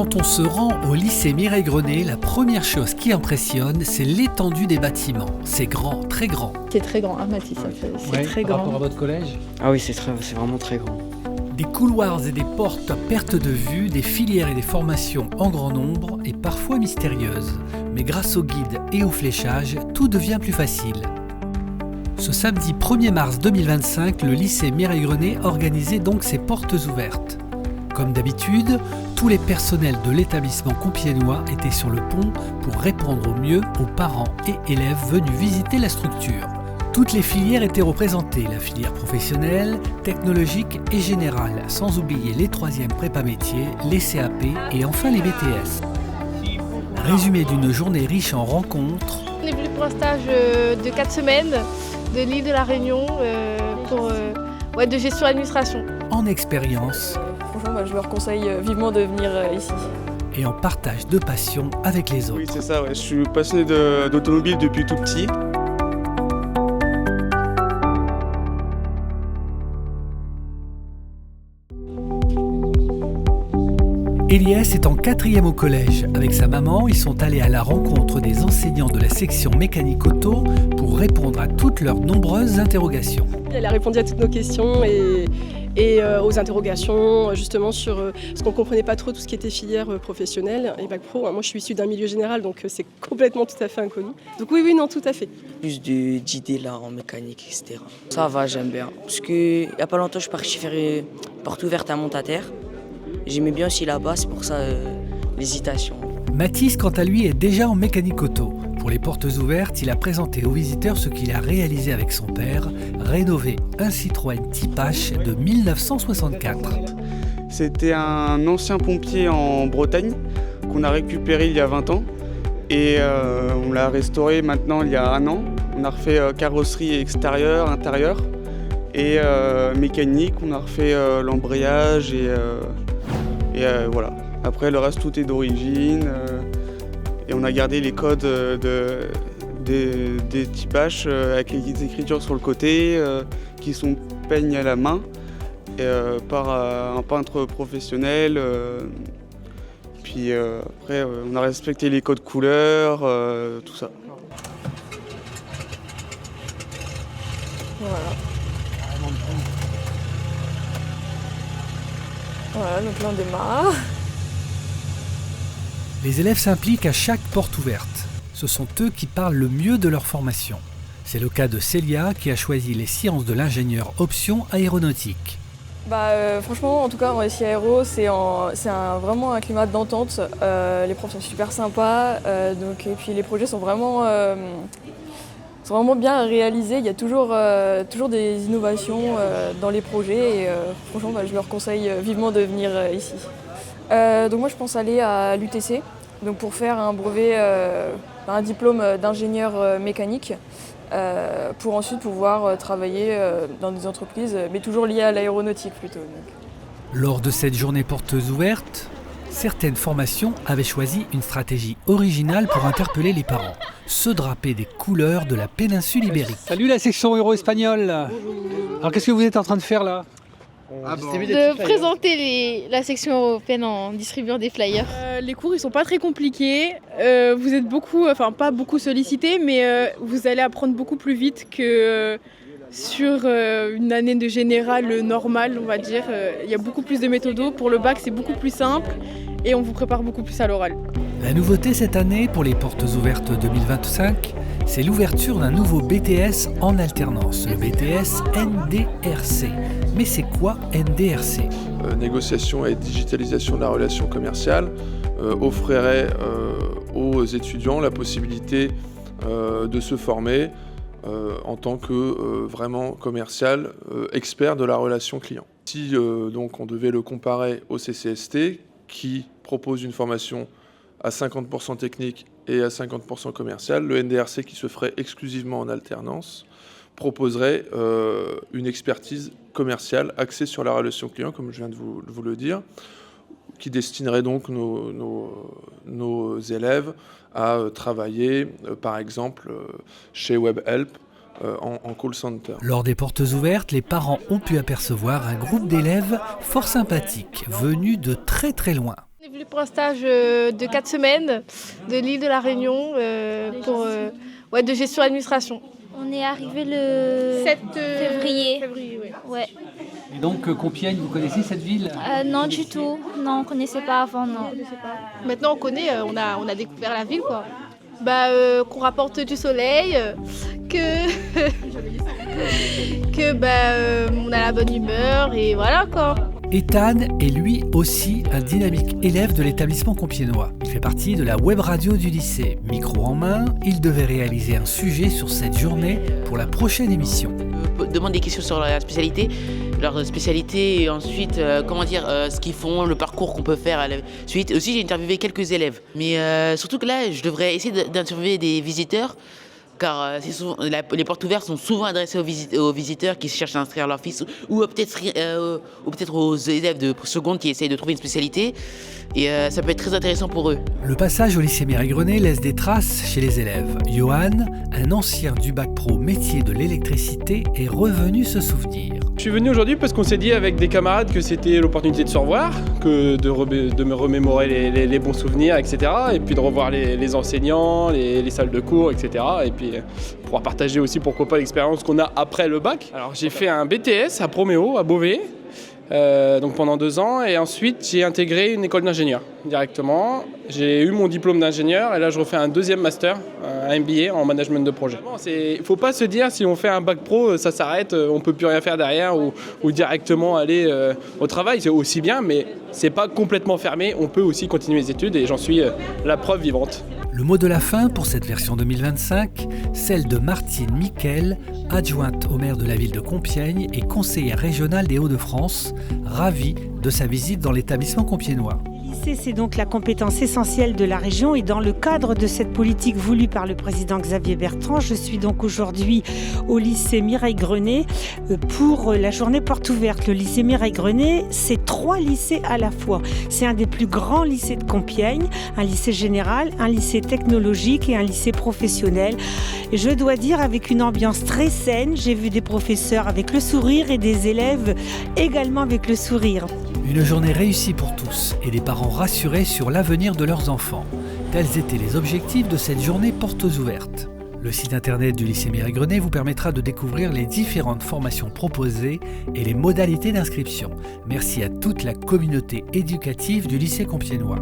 Quand on se rend au lycée Mireille Grenet, la première chose qui impressionne, c'est l'étendue des bâtiments. C'est grand, très grand. C'est très grand, hein, Mathis, c'est très grand. Par rapport à votre collège ? Ah oui, c'est vraiment très grand. Des couloirs et des portes à perte de vue, des filières et des formations en grand nombre et parfois mystérieuses. Mais grâce au guide et au fléchage, tout devient plus facile. Ce samedi 1er mars 2025, le lycée Mireille Grenet organisait donc ses portes ouvertes. Comme d'habitude, tous les personnels de l'établissement compiègnois étaient sur le pont pour répondre au mieux aux parents et élèves venus visiter la structure. Toutes les filières étaient représentées, la filière professionnelle, technologique et générale, sans oublier les 3e prépa métiers, les CAP et enfin les BTS. Résumé d'une journée riche en rencontres. On est venu pour un stage de 4 semaines de l'île de la Réunion de gestion d'administration. En expérience. Franchement, je leur conseille vivement de venir ici. Et en partage de passion avec les autres. Oui, c'est ça, ouais. Je suis passionné d'automobile depuis tout petit. Elias est en 4e au collège. Avec sa maman, ils sont allés à la rencontre des enseignants de la section mécanique auto pour répondre à toutes leurs nombreuses interrogations. Elle a répondu à toutes nos questions et aux interrogations justement sur ce qu'on ne comprenait pas trop, tout ce qui était filière professionnelle et bac pro. Moi je suis issue d'un milieu général donc c'est complètement tout à fait inconnu. Donc oui, non, tout à fait. Plus d'idées là en mécanique, etc. Ça va, j'aime bien. Parce qu'il n'y a pas longtemps je suis parti faire une porte ouverte à Montataire. J'aimais bien aussi là-bas, c'est pour ça l'hésitation. Mathis, quant à lui, est déjà en mécanique auto. Pour les portes ouvertes, il a présenté aux visiteurs ce qu'il a réalisé avec son père, rénover un Citroën Type H de 1964. C'était un ancien pompier en Bretagne qu'on a récupéré il y a 20 ans et on l'a restauré maintenant il y a 1 an. On a refait carrosserie extérieure, intérieure et mécanique, on a refait l'embrayage et voilà. Après le reste tout est d'origine et on a gardé les codes des Type H avec les écritures sur le côté qui sont peints à la main par un peintre professionnel. Puis après on a respecté les codes couleurs, tout ça. Voilà, donc là on démarre. Les élèves s'impliquent à chaque porte ouverte. Ce sont eux qui parlent le mieux de leur formation. C'est le cas de Célia qui a choisi les sciences de l'ingénieur option aéronautique. Franchement, en tout cas en SI Aéro, c'est vraiment un climat d'entente. Les profs sont super sympas, et puis les projets sont vraiment bien réalisés. Il y a toujours des innovations dans les projets et franchement je leur conseille vivement de venir ici. Donc moi je pense aller à l'UTC pour faire un brevet, un diplôme d'ingénieur mécanique pour ensuite pouvoir travailler dans des entreprises mais toujours liées à l'aéronautique plutôt. Lors de cette journée portes ouvertes, certaines formations avaient choisi une stratégie originale pour interpeller les parents, se draper des couleurs de la péninsule ibérique. Salut la section euro-espagnole. Alors qu'est-ce que vous êtes en train de faire là ? De présenter la section européenne en distribuant des flyers. Les cours ils sont pas très compliqués, vous êtes pas beaucoup sollicités, mais vous allez apprendre beaucoup plus vite que sur une année de général normale, on va dire. Il y a beaucoup plus de méthodos, pour le bac c'est beaucoup plus simple et on vous prépare beaucoup plus à l'oral. La nouveauté cette année pour les portes ouvertes 2025, c'est l'ouverture d'un nouveau BTS en alternance, le BTS NDRC. Mais c'est quoi NDRC ? Négociation et digitalisation de la relation commerciale offrirait aux étudiants la possibilité de se former en tant que vraiment commercial, expert de la relation client. Si donc on devait le comparer au CCST qui propose une formation à 50% technique et à 50% commercial, le NDRC qui se ferait exclusivement en alternance proposerait une expertise commerciale axée sur la relation client, comme je viens de vous le dire, qui destinerait donc nos élèves à travailler, par exemple, chez WebHelp, en call center. Lors des portes ouvertes, les parents ont pu apercevoir un groupe d'élèves fort sympathiques, venus de très très loin. On est venu pour un stage de 4 semaines de l'île de la Réunion de gestion administration. On est arrivé le 7 février. Ouais. Et donc Compiègne, vous connaissez cette ville? Non du tout, non, on ne connaissait pas avant, non. Maintenant on connaît, on a découvert la ville quoi. Qu'on rapporte du soleil, on a la bonne humeur et voilà quoi. Ethan est lui aussi un dynamique élève de l'établissement compiègnois. Il fait partie de la web radio du lycée. Micro en main, il devait réaliser un sujet sur cette journée pour la prochaine émission. Demande des questions sur la spécialité, leur spécialité et ensuite ce qu'ils font, le parcours qu'on peut faire à la suite. Aussi j'ai interviewé quelques élèves, mais surtout que là je devrais essayer d'interviewer des visiteurs. Car les portes ouvertes sont souvent adressées aux visiteurs qui cherchent à inscrire leur fils ou peut-être aux élèves de seconde qui essayent de trouver une spécialité. Et ça peut être très intéressant pour eux. Le passage au lycée Mireille-Grenet laisse des traces chez les élèves. Johan, un ancien du bac pro métier de l'électricité, est revenu se souvenir. Je suis venu aujourd'hui parce qu'on s'est dit avec des camarades que c'était l'opportunité de se revoir, que de me remémorer les bons souvenirs, etc. Et puis de revoir les enseignants, les salles de cours, etc. Et puis pouvoir partager aussi pourquoi pas l'expérience qu'on a après le bac. Alors j'ai fait un BTS à Proméo, à Beauvais, donc pendant 2 ans. Et ensuite j'ai intégré une école d'ingénieur directement. J'ai eu mon diplôme d'ingénieur et là je refais un 2e master, un MBA en management de projet. Il ne faut pas se dire si on fait un bac pro, ça s'arrête, on ne peut plus rien faire derrière ou directement aller au travail. C'est aussi bien, mais ce n'est pas complètement fermé. On peut aussi continuer les études et j'en suis la preuve vivante. Le mot de la fin pour cette version 2025, celle de Martine Miquel, adjointe au maire de la ville de Compiègne et conseillère régionale des Hauts-de-France, ravie de sa visite dans l'établissement compiègnois. C'est donc la compétence essentielle de la région et dans le cadre de cette politique voulue par le président Xavier Bertrand, je suis donc aujourd'hui au lycée Mireille-Grenet pour la journée porte ouverte. Le lycée Mireille-Grenet, c'est 3 lycées à la fois. C'est un des plus grands lycées de Compiègne, un lycée général, un lycée technologique et un lycée professionnel. Et je dois dire avec une ambiance très saine, j'ai vu des professeurs avec le sourire et des élèves également avec le sourire. Une journée réussie pour tous et des parents rassurés sur l'avenir de leurs enfants. Tels étaient les objectifs de cette journée portes ouvertes. Le site internet du lycée Mireille-Grenet vous permettra de découvrir les différentes formations proposées et les modalités d'inscription. Merci à toute la communauté éducative du lycée compiègnois.